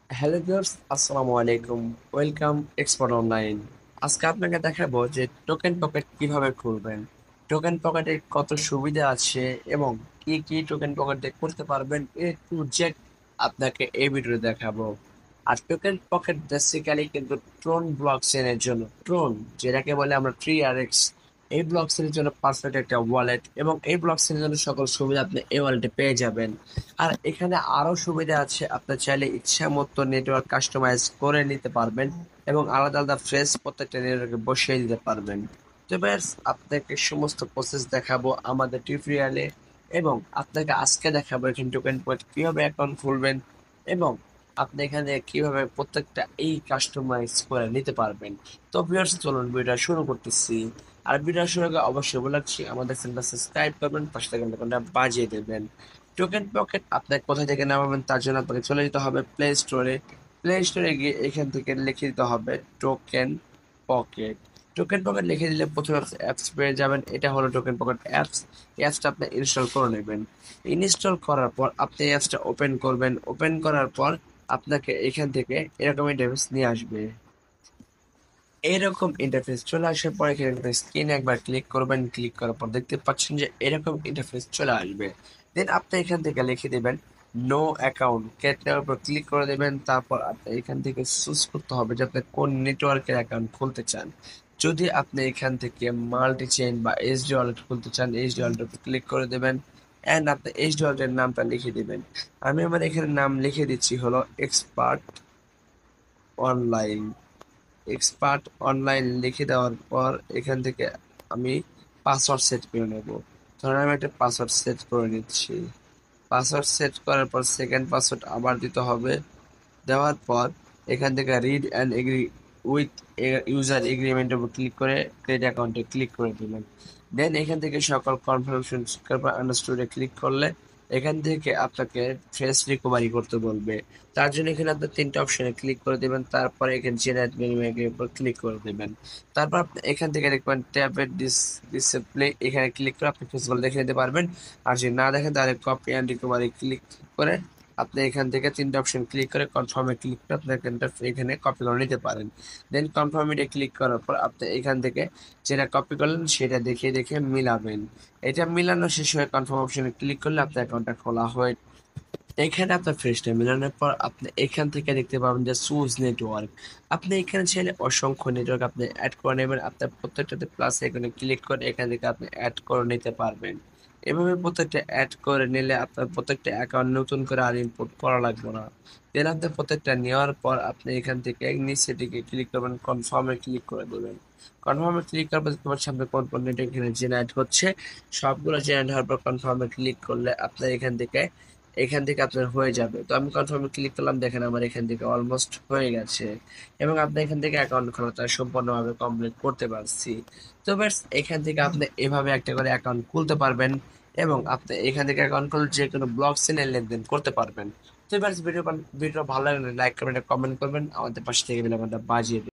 Hello viewers, আসসালামু আলাইকুম। Welcome expert online. আজকে আপনাকে দেখাবো যে টোকেন পকেট কিভাবে খুলবেন, টোকেন পকেটে কত সুবিধা আছে এবং কি কি টোকেন পকেট দিয়ে করতে পারবেন, এ টু জেড আপনাকে এই ভিডিওতে দেখাবো। আর টোকেন পকেট বেসিক্যালি কিন্তু ট্রোন ব্লক চেনের জন্য, ট্রোন যেটাকে বলে আমরা ট্রি আর এক্স, এই ব্লক চেনের জন্য পারফেক্ট একটা ওয়ালেট, এবং এই ব্লক চেনের জন্য সকল সুবিধা আপনি এই ওয়ালেটে পেয়ে যাবেন। আর এখানে আরো সুবিধা আছে, আপনি চাইলে ইচ্ছা মতো নেটওয়ার্ক কাস্টমাইজ করে নিতে পারবেন এবং আলাদা আলাদা ফ্রেজ প্রত্যেকটা নেটওয়ার্কে বসিয়ে দিতে পারবেন। তো ব্যাস আপনাকে সমস্ত প্রসেস দেখাবো আমাদের টিউটোরিয়ালে, এবং আপনাকে আজকে দেখাবো এখানে টোকেন পয়েন্ট কিভাবে অ্যাকাউন্ট খুলবেন এবং আপনি এখানে কিভাবে প্রত্যেকটা এই কাস্টমাইজ করে নিতে পারবেন। তো ভিউয়ার্স, চলুন ভিডিওটা শুরু করতেছি। আর ভিডিও শুরু আগে অবশ্যই বলাচ্ছি আমাদের চ্যানেলটা সাবস্ক্রাইব করবেন, পাশে থাকা বেলআইকনটা বাজিয়ে দেবেন। টোকেন পকেট আপনার কোথা থেকে নামাবেন তার জন্য আপনাকে চলে যেতে হবে প্লে স্টোরে। প্লে স্টোরে গিয়ে এখান থেকে লিখে দিতে হবে টোকেন পকেট। টোকেন পকেট লিখে দিলে প্রথমে অ্যাপস পেয়ে যাবেন, এটা হলো টোকেন পকেট অ্যাপস। অ্যাপসটা আপনি ইনস্টল করে নেবেন। ইনস্টল করার পর আপনি অ্যাপসটা ওপেন করবেন। ওপেন করার পর আপনাকে এখান থেকে এরকম ইন্টারফেস নিয়ে আসবে। এরকম ইন্টারফেস চলে আসার পর এখানে একটা স্ক্রিনে একবার ক্লিক করবেন। ক্লিক করার পর দেখতে পাচ্ছেন যে এরকম ইন্টারফেস চলে আসবে। দেন আপনি এখান থেকে লিখে দিবেন নো অ্যাকাউন্ট, ক্যাটের উপর ক্লিক করে দেবেন। তারপর আপনি এখান থেকে চুজ করতে হবে যে আপনি কোন নেটওয়ার্কের অ্যাকাউন্ট খুলতে চান। যদি আপনি এখান থেকে মাল্টি চেইন বা এইচডি ওয়ালেট খুলতে চান, এইচডি ওয়ালেটের উপর ক্লিক করে দেবেন অ্যান্ড আপনি এইচডি ওয়ালেটের নামটা লিখে দিবেন। আমি আমার এখানে নাম লিখে দিচ্ছি হলো এক্সপার্ট অনলাইন। এক্সপার্ট অনলাইন লিখে দেওয়ার পর এখান থেকে আমি পাসওয়ার্ড সেট করে নেব। ধরেন আমি একটা পাসওয়ার্ড সেট করে নিচ্ছি। পাসওয়ার্ড সেট করার পর সেকেন্ড পাসওয়ার্ড আবার দিতে হবে। দেওয়ার পর এখান থেকে read and agree with user এগ্রিমেন্টের উপর ক্লিক করে ক্রিয়েট অ্যাকাউন্টে ক্লিক করে দিবেন। দেন এখান থেকে সকল কনফার্মেশন আন্ডারস্টুডে ক্লিক করলে এখান থেকে আপনাকে ফেস রিকভারি করতে বলবে। তার জন্য এখানে আপনি তিনটা অপশনে ক্লিক করে দিবেন, তারপরে এখানে জেনারেট মেনুর উপর ক্লিক করে দিবেন। তারপর আপনি এখান থেকে দেখবেন ট্যাবের ডিসপ্লে, এখানে ক্লিক করে আপনি ফেসগুলো দেখে নিতে পারবেন। আর যদি না দেখেন তাহলে কপি অ্যান্ড রিকভারি ক্লিক করে আপনি এখান থেকে তিনটা অপশন ক্লিক করে কনফার্মে ক্লিক করে আপনি এখানে কপি করে নিতে পারেন। দেন কনফার্মিটে ক্লিক করার পর আপনি এখান থেকে যেটা কপি করলেন সেটা দেখে দেখে মিলাবেন। এটা মিলানো শেষ হয়ে কনফার্ম অপশনে ক্লিক করলে আপনার অ্যাকাউন্টটা খোলা হয়। এখানে আপনার ফ্রেশটা মেলানোর পর আপনি এখান থেকে দেখতে পাবেন যে সুজ নেটওয়ার্ক। আপনি এখানে চাইলে অসংখ্য নেটওয়ার্ক আপনি অ্যাড করে নেবেন। আপনার প্রত্যেকটাতে প্লাস এখানে ক্লিক করে এখান থেকে আপনি অ্যাড করে নিতে পারবেন। এভাবে প্রত্যেকটা অ্যাড করে নিলে আপনার প্রত্যেকটা অ্যাকাউন্ট নতুন করে আর ইনপুট করা লাগবে না। দেন আপনি প্রত্যেকটা নেওয়ার পর আপনি এখান থেকে নিচে দিকে ক্লিক করবেন, কনফার্মে ক্লিক করে দেবেন। কনফার্মে ক্লিক করার পর দেখতে পাচ্ছেন আপনার কোন কোন নেটওয়ার্ক এখানে জেনারেট হচ্ছে। সবগুলো জেনারেট হওয়ার পর কনফার্মে ক্লিক করলে আপনার এখান থেকে আপনার হয়ে যাবে। তো আমি কনফার্মে ক্লিক করলাম, দেখেন আমার এখান থেকে অলমোস্ট হয়ে গেছে এবং আপনি এখান থেকে অ্যাকাউন্ট খোলাটা সম্পূর্ণভাবে কমপ্লিট করতে পারছি। তো ব্যাস এখান থেকে আপনি এভাবে একটা করে অ্যাকাউন্ট খুলতে পারবেন এবং আপনি এখান থেকে অ্যাকাউন্ট খুলে যে কোনো ব্লক চেনে লেনদেন করতে পারবেন। তো ব্যাস ভিডিও ভালো লাগলে লাইক করবেন, কমেন্ট করবেন, আমাদের পাশে থেকে বেল আইকনটা বাজিয়ে দিন।